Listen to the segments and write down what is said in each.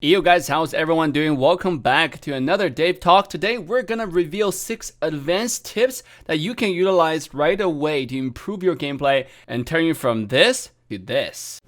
Yo guys, how's everyone doing? Welcome back to another Dave Talk. Today we're gonna reveal 6 advanced tips that you can utilize right away to improve your gameplay and turn you from this to this.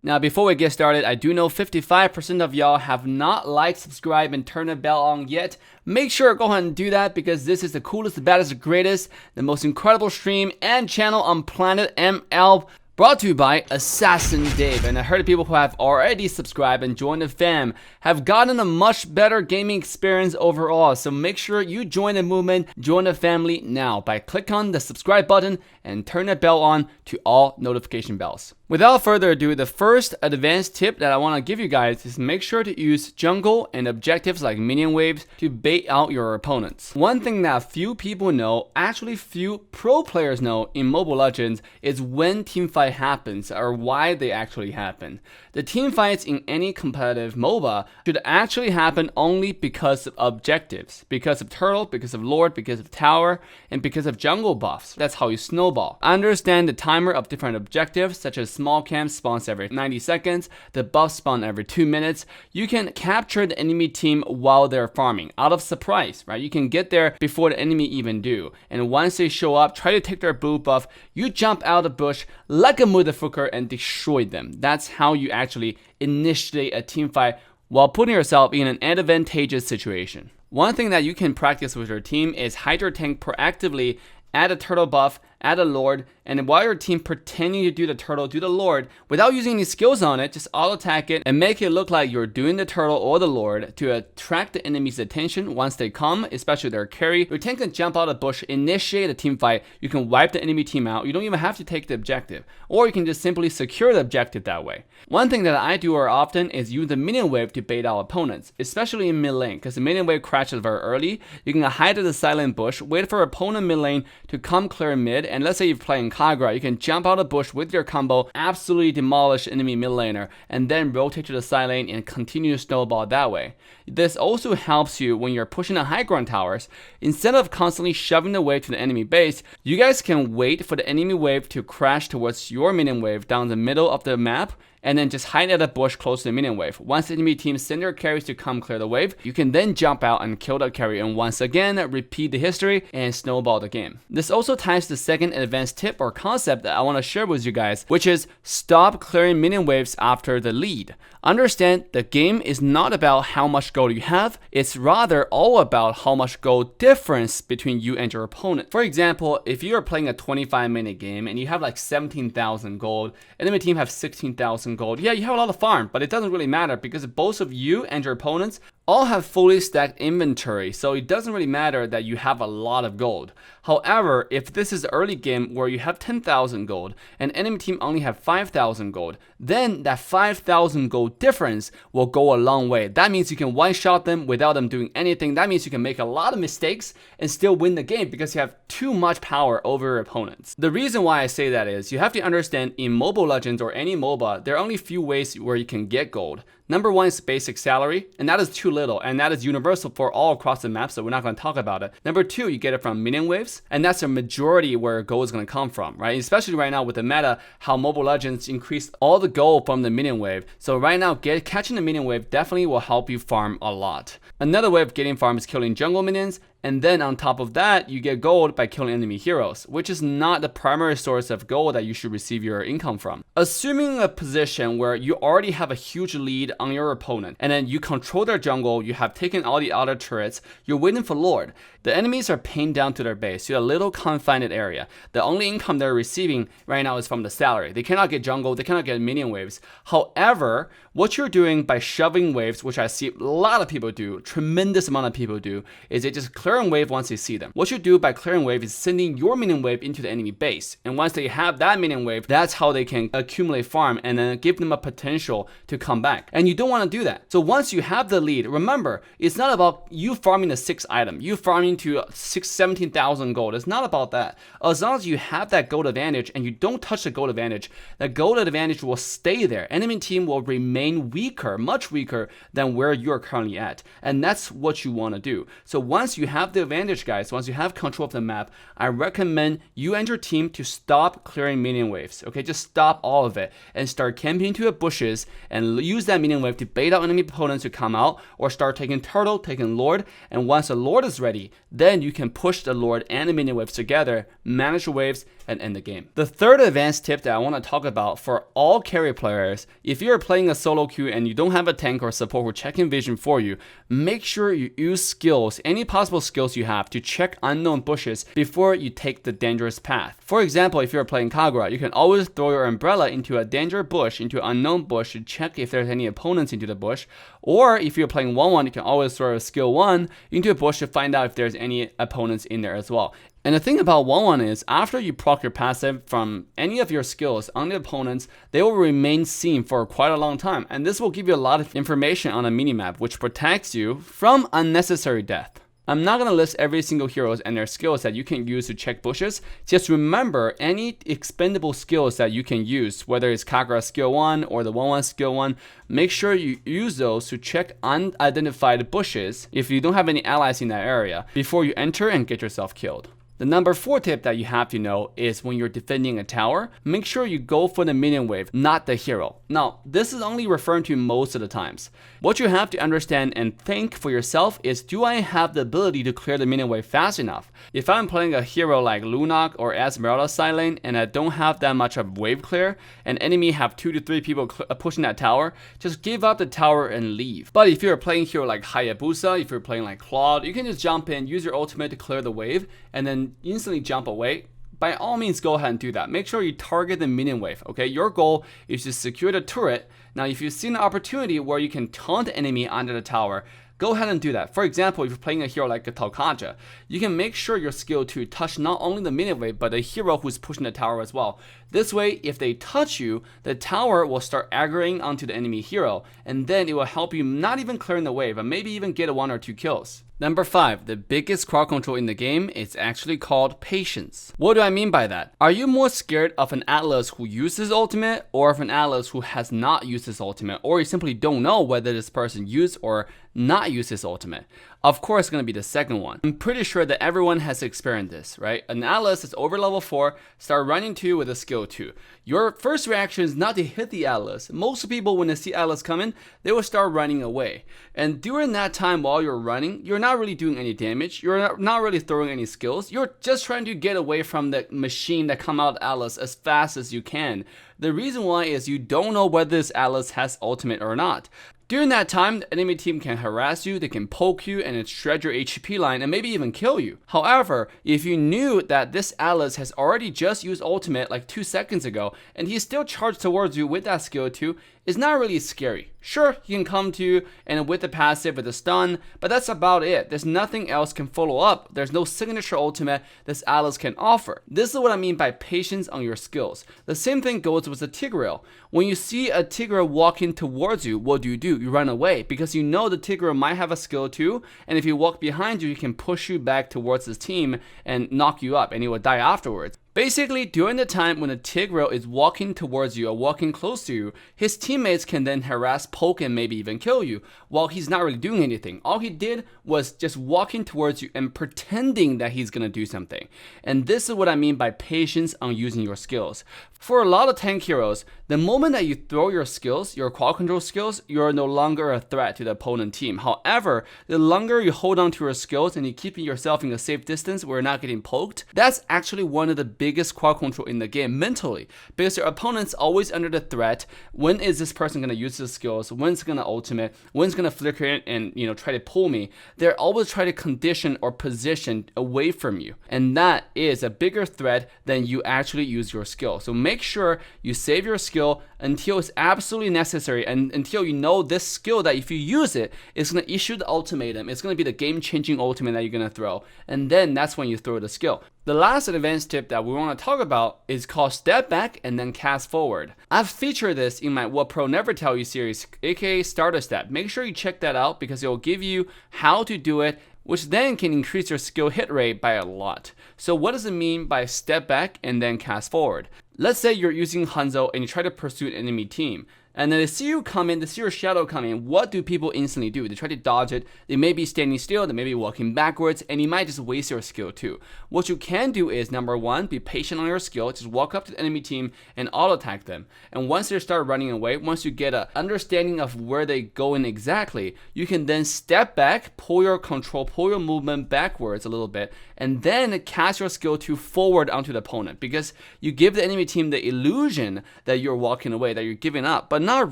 Now, before we get started, I do know 55% of y'all have not liked, subscribed, and turned the bell on yet. Make sure to go ahead and do that because this is the coolest, the baddest, the greatest, the most incredible stream and channel on planet ML. Brought to you by Assassin Dave, and I heard people who have already subscribed and joined the fam have gotten a much better gaming experience overall, so make sure you join the movement, join the family now by clicking on the subscribe button and turn the bell on to all notification bells. Without further ado, the first advanced tip that I want to give you guys is make sure to use jungle and objectives like minion waves to bait out your opponents. One thing that few people know, actually few pro players know in Mobile Legends, is when teamfight happens or why they actually happen. The team fights in any competitive MOBA should actually happen only because of objectives, because of turtle, because of lord, because of tower, and because of jungle buffs. That's how you snowball. Understand the timer of different objectives, such as small camp spawns every 90 seconds, the buff spawn every 2 minutes. You can capture the enemy team while they're farming, out of surprise, right? You can get there before the enemy even do. And once they show up, try to take their blue buff, you jump out of the bush like a motherfucker and destroy them. That's how you actually initiate a team fight while putting yourself in an advantageous situation. One thing that you can practice with your team is hide your tank proactively, add a turtle buff, add a lord, and while your team pretending to do the turtle, do the lord, without using any skills on it, just auto attack it and make it look like you're doing the turtle or the lord to attract the enemy's attention once they come, especially their carry. Your tank can jump out of the bush, initiate a team fight, you can wipe the enemy team out, you don't even have to take the objective, or you can just simply secure the objective that way. One thing that I do more often is use the minion wave to bait out opponents, especially in mid lane, because the minion wave crashes very early. You can hide in the silent bush, wait for opponent mid lane to come clear mid, and let's say you're playing Kagura, you can jump out of the bush with your combo, absolutely demolish enemy mid laner, and then rotate to the side lane and continue to snowball that way. This also helps you when you're pushing the high ground towers. Instead of constantly shoving the wave to the enemy base, you guys can wait for the enemy wave to crash towards your minion wave down the middle of the map, and then just hide at a bush close to the minion wave. Once the enemy team send their carries to come clear the wave, you can then jump out and kill that carry and once again repeat the history and snowball the game. This also ties to the second advanced tip or concept that I want to share with you guys, which is stop clearing minion waves after the lead. Understand, the game is not about how much gold you have, it's rather all about how much gold difference between you and your opponent. For example, if you are playing a 25-minute game and you have like 17,000 gold, and enemy team have 16,000 gold, yeah, you have a lot of farm, but it doesn't really matter because both of you and your opponents all have fully stacked inventory, so it doesn't really matter that you have a lot of gold. However, if this is early game where you have 10,000 gold and enemy team only have 5,000 gold, then that 5,000 gold difference will go a long way. That means you can one-shot them without them doing anything. That means you can make a lot of mistakes and still win the game because you have too much power over your opponents. The reason why I say that is you have to understand in Mobile Legends or any MOBA, there are only few ways where you can get gold. Number one is basic salary, and that is too little, and that is universal for all across the map, so we're not going to talk about it. Number two, you get it from minion waves, and that's the majority where gold is going to come from, right? Especially right now with the meta, how Mobile Legends increased all the gold from the minion wave. So right now, catching the minion wave definitely will help you farm a lot. Another way of getting farm is killing jungle minions, and then on top of that, you get gold by killing enemy heroes, which is not the primary source of gold that you should receive your income from. Assuming a position where you already have a huge lead on your opponent, and then you control their jungle, you have taken all the other turrets, you're waiting for Lord. The enemies are pinned down to their base, to a little confined area. The only income they're receiving right now is from the salary. They cannot get jungle, they cannot get minion waves. However, what you're doing by shoving waves, which I see a lot of people do, tremendous amount of people do, is they just clear wave once they see them. What you do by clearing wave is sending your minion wave into the enemy base. And once they have that minion wave, that's how they can accumulate farm and then give them a potential to come back. And you don't want to do that. So once you have the lead, remember, it's not about you farming the 6th item, you farming to 17,000 gold. It's not about that. As long as you have that gold advantage and you don't touch the gold advantage, the gold advantage will stay there. Enemy team will remain weaker, much weaker than where you're currently at. And that's what you want to do. So once you have have the advantage, guys, once you have control of the map, I recommend you and your team to stop clearing minion waves. Okay, just stop all of it and start camping into the bushes and use that minion wave to bait out enemy opponents to come out, or start taking turtle, taking lord, and once the lord is ready, then you can push the lord and the minion waves together, manage the waves, and end the game. The third advanced tip that I want to talk about for all carry players, if you're playing a solo queue and you don't have a tank or support who checking vision for you, make sure you use skills, any possible skills you have, to check unknown bushes before you take the dangerous path. For example, if you're playing Kagura, you can always throw your umbrella into a danger bush, into an unknown bush, to check if there's any opponents into the bush. Or if you're playing 1-1, you can always throw a skill 1 into a bush to find out if there's any opponents in there as well. And the thing about 1-1 is, after you proc your passive from any of your skills on the opponents, they will remain seen for quite a long time. And this will give you a lot of information on a minimap, which protects you from unnecessary death. I'm not going to list every single heroes and their skills that you can use to check bushes. Just remember any expendable skills that you can use, whether it's Kagura skill 1 or the 1-1 skill 1, make sure you use those to check unidentified bushes if you don't have any allies in that area before you enter and get yourself killed. The number 4 tip that you have to know is when you're defending a tower, make sure you go for the minion wave, not the hero. Now, this is only referring to most of the times. What you have to understand and think for yourself is, do I have the ability to clear the minion wave fast enough? If I'm playing a hero like Lunok or Esmeralda side lane and I don't have that much of wave clear, and enemy have 2 to 3 people pushing that tower, just give up the tower and leave. But if you're playing hero like Hayabusa, if you're playing like Claude, you can just jump in, use your ultimate to clear the wave, and then instantly jump away. By all means, go ahead and do that. Make sure you target the minion wave, okay? Your goal is to secure the turret. Now, if you see an opportunity where you can taunt the enemy under the tower, go ahead and do that. For example, if you're playing a hero like Talkaja, you can make sure your skill to touch not only the minion wave, but the hero who's pushing the tower as well. This way, if they touch you, the tower will start aggroing onto the enemy hero, and then it will help you not even clearing the wave, but maybe even get 1 or 2 kills. Number 5, the biggest crowd control in the game is actually called patience. What do I mean by that? Are you more scared of an Atlas who uses ultimate, or of an Atlas who has not used his ultimate, or you simply don't know whether this person used or not used his ultimate? Of course, it's going to be the second one. I'm pretty sure that everyone has experienced this, right? An Atlas is over level 4, start running 2 with a skill 2. Your first reaction is not to hit the Atlas. Most people, when they see Atlas coming, they will start running away. And during that time while you're running, you're not really doing any damage. You're not really throwing any skills. You're just trying to get away from the machine that come out Atlas as fast as you can. The reason why is you don't know whether this Atlas has ultimate or not. During that time, the enemy team can harass you, they can poke you, and then shred your HP line and maybe even kill you. However, if you knew that this Atlas has already just used ultimate like 2 seconds ago, and he's still charged towards you with that skill 2, it's not really scary. Sure, he can come to you and with the passive, with the stun, but that's about it. There's nothing else can follow up. There's no signature ultimate this Atlas can offer. This is what I mean by patience on your skills. The same thing goes with the Tigreal. When you see a Tigreal walking towards you, what do? You run away because you know the Tigreal might have a skill too, and if you walk behind you, he can push you back towards his team and knock you up, and he will die afterwards. Basically, during the time when a Tigreal is walking towards you or walking close to you, his teammates can then harass, poke, and maybe even kill you while he's not really doing anything. All he did was just walking towards you and pretending that he's gonna do something. And this is what I mean by patience on using your skills. For a lot of tank heroes, the moment that you throw your skills, your quad control skills, you're no longer a threat to the opponent team. However, the longer you hold on to your skills and you keep yourself in a safe distance where you're not getting poked, that's actually one of the biggest quad control in the game mentally, because your opponent's always under the threat. When is this person going to use his skills? When's going to ultimate? When's going to flicker it and try to pull me? They're always trying to condition or position away from you, and that is a bigger threat than you actually use your skill. So make sure you save your skill until it's absolutely necessary, and until you know this skill that if you use it, it's going to issue the ultimatum. It's going to be the game-changing ultimate that you're going to throw, and then that's when you throw the skill. The last advanced tip that we want to talk about is called step back and then cast forward. I've featured this in my What Pro Never Tell You series, aka Starter Step. Make sure you check that out because it will give you how to do it, which then can increase your skill hit rate by a lot. So what does it mean by step back and then cast forward? Let's say you're using Hanzo and you try to pursue an enemy team. And then they see you come in, they see your shadow come in. What do people instantly do? They try to dodge it. They may be standing still, they may be walking backwards, and you might just waste your skill too. What you can do is, number one, be patient on your skill. Just walk up to the enemy team and auto attack them. And once they start running away, once you get an understanding of where they go in exactly, you can then step back, pull your control, pull your movement backwards a little bit, and then cast your skill 2 forward onto the opponent, because you give the enemy team the illusion that you're walking away, that you're giving up, but not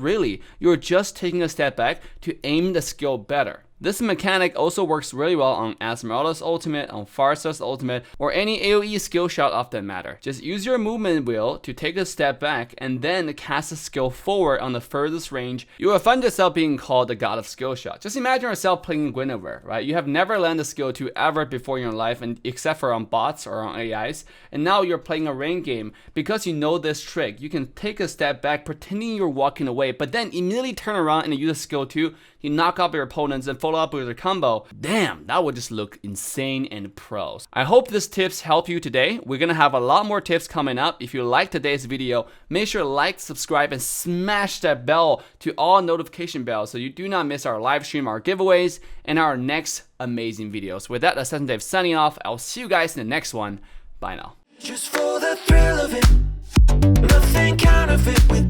really. You're just taking a step back to aim the skill better. This mechanic also works really well on Esmeralda's ultimate, on Pharsa's ultimate, or any AoE skill shot of that matter. Just use your movement wheel to take a step back and then cast a skill forward on the furthest range. You will find yourself being called the god of skill shot. Just imagine yourself playing Guinevere, right? You have never landed a skill 2 ever before in your life, and except for on bots or on AIs, and now you're playing a ranked game. Because you know this trick, you can take a step back pretending you're walking away, but then immediately turn around and use a skill 2, you knock up your opponents and follow up with a combo. Damn, that would just look insane and pros. I hope these tips help you today. We're gonna have a lot more tips coming up. If you like today's video, make sure to like, subscribe, and smash that bell to all notification bells so you do not miss our live stream, our giveaways, and our next amazing videos. With that, that's Dave signing off. I'll see you guys in the next one. Bye now. Just for the thrill of it, nothing counterfeit with